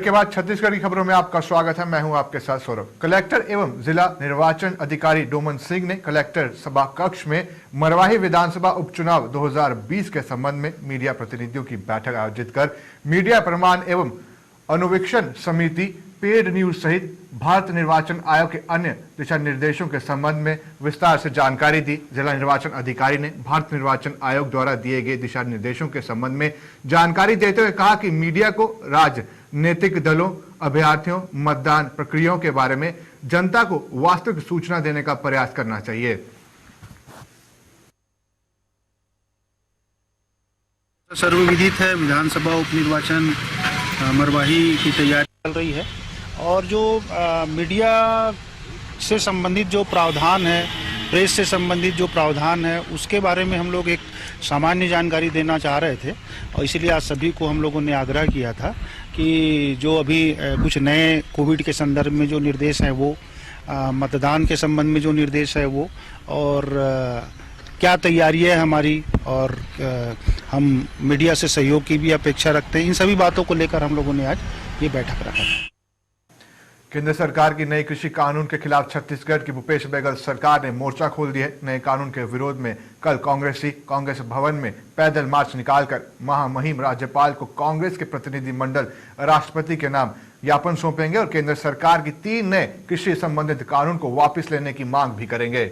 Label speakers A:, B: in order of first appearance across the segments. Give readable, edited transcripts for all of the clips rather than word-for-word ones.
A: के बाद छत्तीसगढ़ की खबरों में आपका स्वागत है। मैं हूं आपके साथ सौरभ। कलेक्टर एवं जिला निर्वाचन अधिकारी डोमन सिंह ने कलेक्टर सभा कक्ष में मरवाही विधानसभा उपचुनाव 2020 के संबंध में मीडिया प्रतिनिधियों की बैठक आयोजित कर मीडिया प्रमाण एवं अनुवीक्षण समिति, पेड न्यूज सहित भारत निर्वाचन आयोग के अन्य दिशा निर्देशों के संबंध में विस्तार से जानकारी दी। जिला निर्वाचन अधिकारी ने भारत निर्वाचन आयोग द्वारा दिए गए दिशा निर्देशों के संबंध में जानकारी देते हुए कहा कि मीडिया को राजनीतिक दलों, अभ्यर्थियों, मतदान प्रक्रियाओं के बारे में जनता को वास्तविक सूचना देने का प्रयास करना चाहिए।
B: सर्वविदित है, विधानसभा उपनिर्वाचन मरवाही की तैयारी चल रही है और जो मीडिया से संबंधित जो प्रावधान है, प्रेस से संबंधित जो प्रावधान है, उसके बारे में हम लोग एक सामान्य जानकारी देना चाह रहे थे और इसीलिए आज सभी को हम लोगों ने आग्रह किया था कि जो अभी कुछ नए कोविड के संदर्भ में जो निर्देश हैं वो, मतदान के संबंध में जो निर्देश है वो, और क्या तैयारी है हमारी, और हम मीडिया से सहयोग की भी अपेक्षा रखते हैं। इन सभी बातों को लेकर हम लोगों ने आज ये बैठक रखा।
A: केंद्र सरकार की नई कृषि कानून के खिलाफ छत्तीसगढ़ की भूपेश बघेल सरकार ने मोर्चा खोल दिया है। नए कानून के विरोध में कल कांग्रेस भवन में पैदल मार्च निकालकर महामहिम राज्यपाल को कांग्रेस के प्रतिनिधि मंडल राष्ट्रपति के नाम ज्ञापन सौंपेंगे और केंद्र सरकार की 3 नए कृषि संबंधित कानून को वापस लेने की मांग भी करेंगे।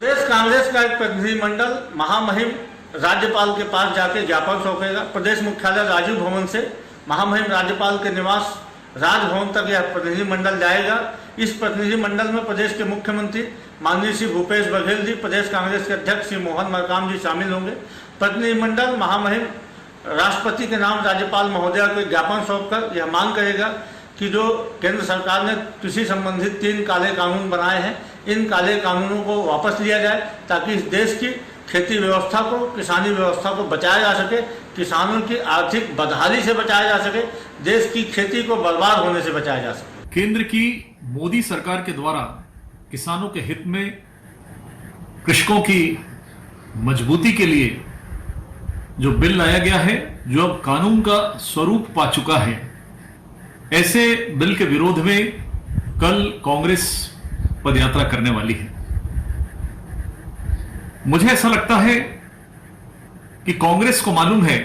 C: प्रदेश कांग्रेस का एक प्रतिनिधिमंडल महामहिम राज्यपाल के पास जाके ज्ञापन सौंपेगा। प्रदेश मुख्यालय राजीव भवन से महामहिम राज्यपाल के निवास राजभवन तक यह प्रतिनिधिमंडल जाएगा। इस प्रतिनिधिमंडल में प्रदेश के मुख्यमंत्री माननीय श्री भूपेश बघेल जी, प्रदेश कांग्रेस के अध्यक्ष श्री मोहन मरकाम जी शामिल होंगे। प्रतिनिधिमंडल महामहिम राष्ट्रपति के नाम राज्यपाल महोदया को ज्ञापन सौंपकर यह मांग करेगा कि जो केंद्र सरकार ने कृषि संबंधित 3 काले कानून बनाए हैं, इन काले कानूनों को वापस लिया जाए ताकि इस देश की खेती व्यवस्था को, किसानी व्यवस्था को बचाया जा सके, किसानों की आर्थिक बदहाली से बचाया जा सके, देश की खेती को बर्बाद होने से बचाया जा सके।
D: केंद्र की मोदी सरकार के द्वारा किसानों के हित में, कृषकों की मजबूती के लिए जो बिल लाया गया है, जो अब कानून का स्वरूप पा चुका है, ऐसे बिल के विरोध में कल कांग्रेस पदयात्रा करने वाली है। मुझे ऐसा लगता है कि कांग्रेस को मालूम है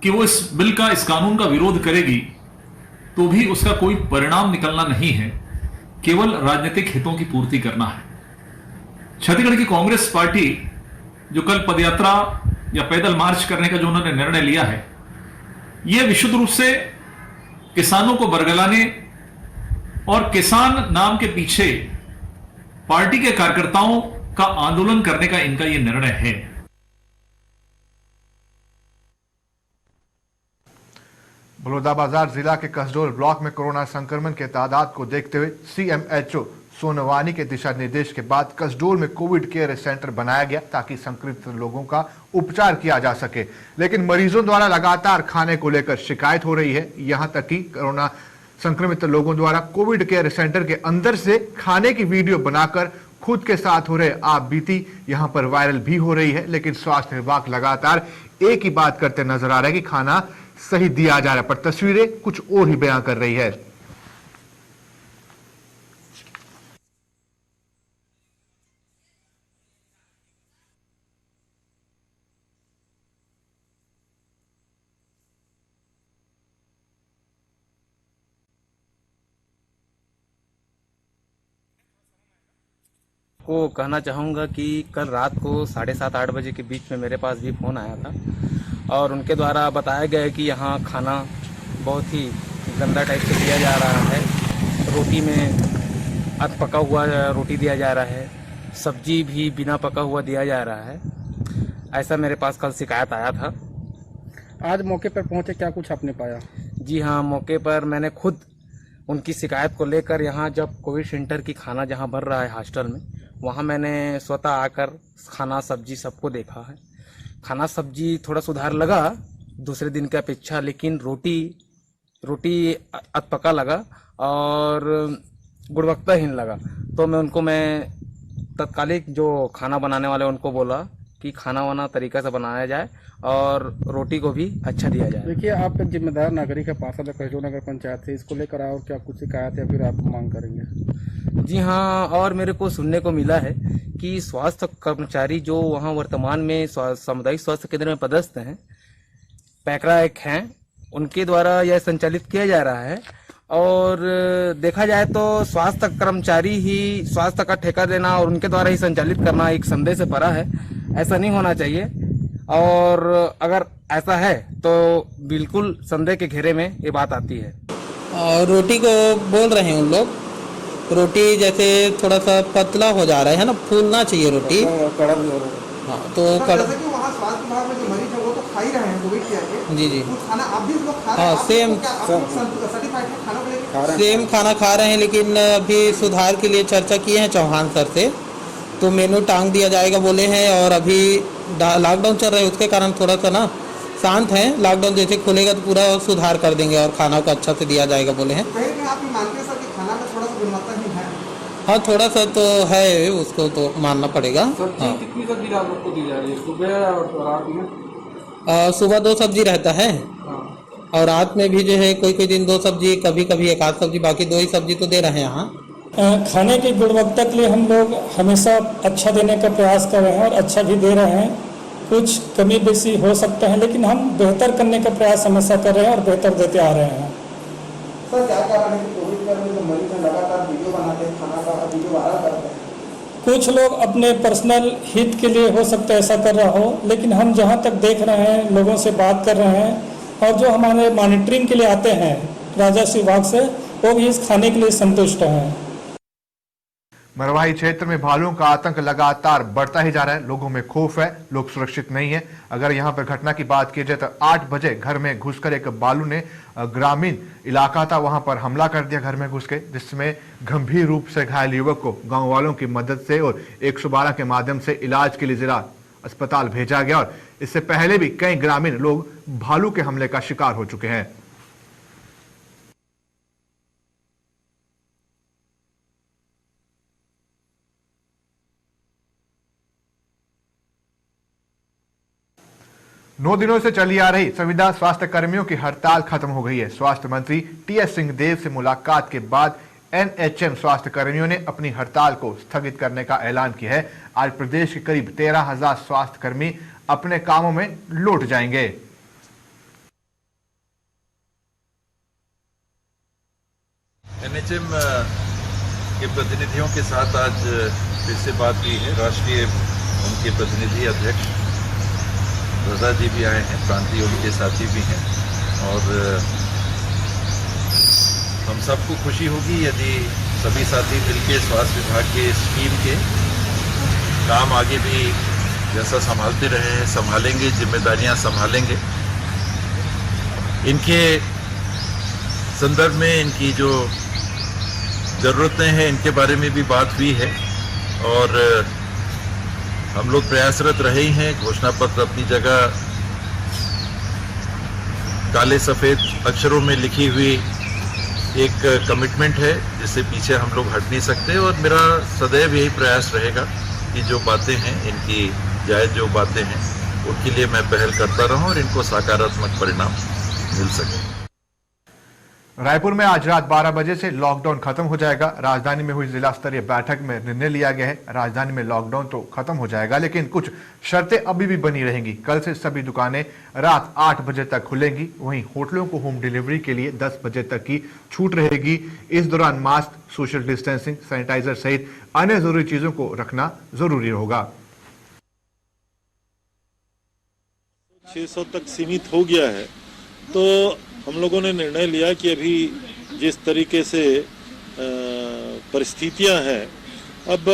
D: कि वो इस बिल का, इस कानून का विरोध करेगी तो भी उसका कोई परिणाम निकलना नहीं है, केवल राजनीतिक हितों की पूर्ति करना है। छत्तीसगढ़ की कांग्रेस पार्टी जो कल पदयात्रा या पैदल मार्च करने का जो उन्होंने निर्णय लिया है, यह विशुद्ध रूप से किसानों को बरगलाने और किसान नाम के पीछे पार्टी के कार्यकर्ताओं का आंदोलन करने का इनका यह निर्णय है।
A: बलौदाबाजार जिला के कसडोल ब्लॉक में कोरोना संक्रमण के तादाद को देखते हुए CMHO सोनवानी के दिशा निर्देश के बाद कसडोल में कोविड केयर सेंटर बनाया गया ताकि संक्रमित लोगों का उपचार किया जा सके। लेकिन मरीजों द्वारा लगातार खाने को लेकर शिकायत हो रही है। यहां तक कि कोरोना संक्रमित लोगों द्वारा कोविड केयर सेंटर के अंदर से खाने की वीडियो बनाकर खुद के साथ हो रहे आप बीती यहां पर वायरल भी हो रही है। लेकिन स्वास्थ्य विभाग लगातार एक ही बात करते नजर आ रहा है कि खाना सही दिया जा रहा है, पर तस्वीरें कुछ और ही बयां कर रही है।
E: को कहना चाहूँगा कि कल रात को 7:30-8 बजे के बीच में मेरे पास भी फ़ोन आया था और उनके द्वारा बताया गया कि यहाँ खाना बहुत ही गंदा टाइप से दिया जा रहा है। रोटी में अध पका हुआ रोटी दिया जा रहा है, सब्जी भी बिना पका हुआ दिया जा रहा है। ऐसा मेरे पास कल शिकायत आया था।
B: आज मौके पर पहुंचे, क्या कुछ आपने पाया?
E: जी हाँ, मौके पर मैंने खुद उनकी शिकायत को लेकर यहाँ जब कोविड सेंटर की खाना जहाँ बन रहा है हॉस्टल में, वहाँ मैंने स्वतः आकर खाना सब्जी सबको देखा है। खाना सब्जी थोड़ा सुधार लगा दूसरे दिन की अपेक्षा, लेकिन रोटी अधपका लगा और गुणवत्ताहीन लगा। तो मैं तत्कालिक जो खाना बनाने वाले उनको बोला कि खाना वाना तरीका से बनाया जाए और रोटी को भी अच्छा दिया जाए।
F: देखिए, आप एक जिम्मेदार नागरिक है, पार्षद कचरो नगर पंचायत से, इसको लेकर और क्या कुछ शिकायत या फिर आप मांग करेंगे?
E: जी हाँ, और मेरे को सुनने को मिला है कि स्वास्थ्य कर्मचारी जो वहाँ वर्तमान में सामुदायिक स्वास्थ्य केंद्र में पदस्थ हैं, पैकरा एक हैं, उनके द्वारा यह संचालित किया जा रहा है। और देखा जाए तो स्वास्थ्य कर्मचारी ही स्वास्थ्य का ठेका देना और उनके द्वारा ही संचालित करना एक संदेह से परा है। ऐसा नहीं होना चाहिए, और अगर ऐसा है तो बिल्कुल संदेह के घेरे में ये बात आती है।
G: और रोटी को बोल रहे हैं उन लोग, रोटी जैसे थोड़ा सा पतला हो जा रहा है ना, फूलना चाहिए रोटी। हाँ, तो
H: जैसे कि वहाँ स्वास्थ्य विभाग में जो मरीज है वो तो खा ही रहे हैं कोविड के आगे।
G: जी जी,
H: तो खाना आप भी लोग खा रहे हैं?
G: हाँ, सेम
H: सर्टिफाइड है खाना को लेकर?
G: सेम खाना खा रहे हैं, लेकिन अभी सुधार के लिए चर्चा किए हैं चौहान सर से, तो मेनू टांग दिया जाएगा बोले हैं। और अभी लॉकडाउन चल रहा है, उसके कारण थोड़ा सा ना शांत है। लॉकडाउन जैसे खुलेगा तो पूरा सुधार कर देंगे और खाना को अच्छा से दिया जाएगा बोले हैं।
H: कहीं ना आप मानते हैं सर कि खाना में थोड़ा सा गुणवत्ता ही है?
G: हाँ, थोड़ा सा तो है, उसको तो मानना पड़ेगा। हाँ,
F: कितनी सब्जी आप लोग को दी जा रही है सुबह और रात में?
G: सुबह 2 सब्जी रहता है और रात में भी जो है कोई कोई दिन 2 सब्जी, कभी कभी 1 आध सब्जी, बाकी 2 ही सब्जी तो दे रहे हैं यहाँ।
I: खाने की गुणवत्ता के लिए हम लोग हमेशा अच्छा देने का प्रयास कर रहे हैं और अच्छा भी दे रहे हैं। कुछ कमी बेसी हो सकता है, लेकिन हम बेहतर करने का प्रयास हमेशा कर रहे हैं और बेहतर देते आ रहे हैं।
H: सर, क्या कारण है कि कोविड में जो मरीज हैं लगातार वीडियो बनाते हैं, खाना का वीडियो वायरल करते हैं?
I: कुछ लोग अपने पर्सनल हित के लिए हो सकता है ऐसा कर रहा हो, लेकिन हम जहाँ तक देख रहे हैं, लोगों से बात कर रहे हैं और जो हमारे मॉनिटरिंग के लिए आते हैं राजस्व विभाग से, वो भी इस खाने के लिए संतुष्ट हैं।
A: मरवाही क्षेत्र में भालुओं का आतंक लगातार बढ़ता ही जा रहा है। लोगों में खौफ है, लोग सुरक्षित नहीं है। अगर यहां पर घटना की बात की जाए तो 8 बजे घर में घुसकर एक भालू ने ग्रामीण इलाका था वहां पर हमला कर दिया घर में घुस के, जिसमें गंभीर रूप से घायल युवक को गांव वालों की मदद से और 112 के माध्यम से इलाज के लिए जिला अस्पताल भेजा गया। और इससे पहले भी कई ग्रामीण लोग भालू के हमले का शिकार हो चुके हैं। नौ दिनों से चली आ रही संविदा स्वास्थ्य कर्मियों की हड़ताल खत्म हो गई है। स्वास्थ्य मंत्री टीएस सिंहदेव से मुलाकात के बाद एनएचएम स्वास्थ्य कर्मियों ने अपनी हड़ताल को स्थगित करने का ऐलान किया है। आज प्रदेश के करीब 13,000 स्वास्थ्य कर्मी अपने कामों में लौट जाएंगे।
J: एनएचएम के प्रतिनिधियों के साथ आज फिर से बात हुई है। राष्ट्रीय उनके प्रतिनिधि अध्यक्ष रजा जी भी आए हैं, प्रांतीय उनके साथी भी हैं, और हम सबको खुशी होगी यदि सभी साथी मिलकर स्वास्थ्य विभाग के स्कीम के काम आगे भी जैसा संभालते रहे हैं संभालेंगे, जिम्मेदारियां संभालेंगे। इनके संदर्भ में इनकी जो ज़रूरतें हैं इनके बारे में भी बात हुई है, और हम लोग प्रयासरत रहे ही हैं। घोषणा पत्र अपनी जगह काले सफ़ेद अक्षरों में लिखी हुई एक कमिटमेंट है जिससे पीछे हम लोग हट नहीं सकते, और मेरा सदैव यही प्रयास रहेगा कि जो बातें हैं इनकी जायज़ जो बातें हैं उनके लिए मैं पहल करता रहूं और इनको सकारात्मक परिणाम मिल सके।
A: रायपुर में आज रात 12 बजे से लॉकडाउन खत्म हो जाएगा। राजधानी में हुई जिला स्तरीय बैठक में निर्णय लिया गया है। राजधानी में लॉकडाउन तो खत्म हो जाएगा, लेकिन कुछ शर्तें अभी भी बनी रहेंगी। कल से सभी दुकानें रात 8 बजे तक खुलेंगी। वहीं होटलों को होम डिलीवरी के लिए 10 बजे तक की छूट रहेगी। इस दौरान मास्क, सोशल डिस्टेंसिंग, सैनिटाइजर सहित अन्य जरूरी चीजों को रखना जरूरी होगा।
K: 600 तक सीमित हो गया है, तो हम लोगों ने निर्णय लिया कि अभी जिस तरीके से परिस्थितियां हैं, अब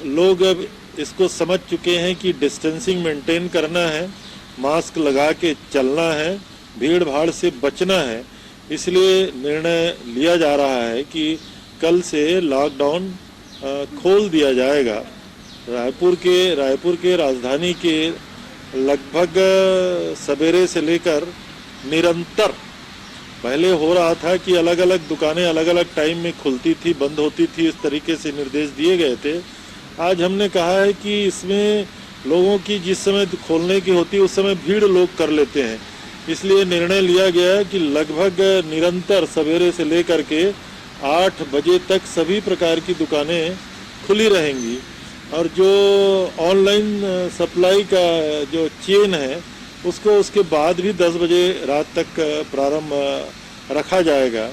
K: लोग अब इसको समझ चुके हैं कि डिस्टेंसिंग मेंटेन करना है, मास्क लगा के चलना है, भीड़ भाड़ से बचना है। इसलिए निर्णय लिया जा रहा है कि कल से लॉकडाउन खोल दिया जाएगा। रायपुर के राजधानी के लगभग सवेरे से लेकर निरंतर पहले हो रहा था कि अलग अलग दुकानें अलग अलग टाइम में खुलती थी, बंद होती थी, इस तरीके से निर्देश दिए गए थे। आज हमने कहा है कि इसमें लोगों की जिस समय खोलने की होती है उस समय भीड़ लोग कर लेते हैं, इसलिए निर्णय लिया गया है कि लगभग निरंतर सवेरे से लेकर के 8 बजे तक सभी प्रकार की दुकानें खुली रहेंगी और जो ऑनलाइन सप्लाई का जो चेन है उसको उसके बाद भी 10 बजे रात तक प्रारंभ रखा जाएगा।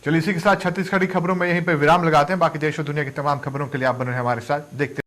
A: चलिए इसी के साथ छत्तीसगढ़ी खबरों में यहीं पे विराम लगाते हैं। बाकी देश और दुनिया की तमाम खबरों के लिए आप बने रहें हमारे साथ। देखते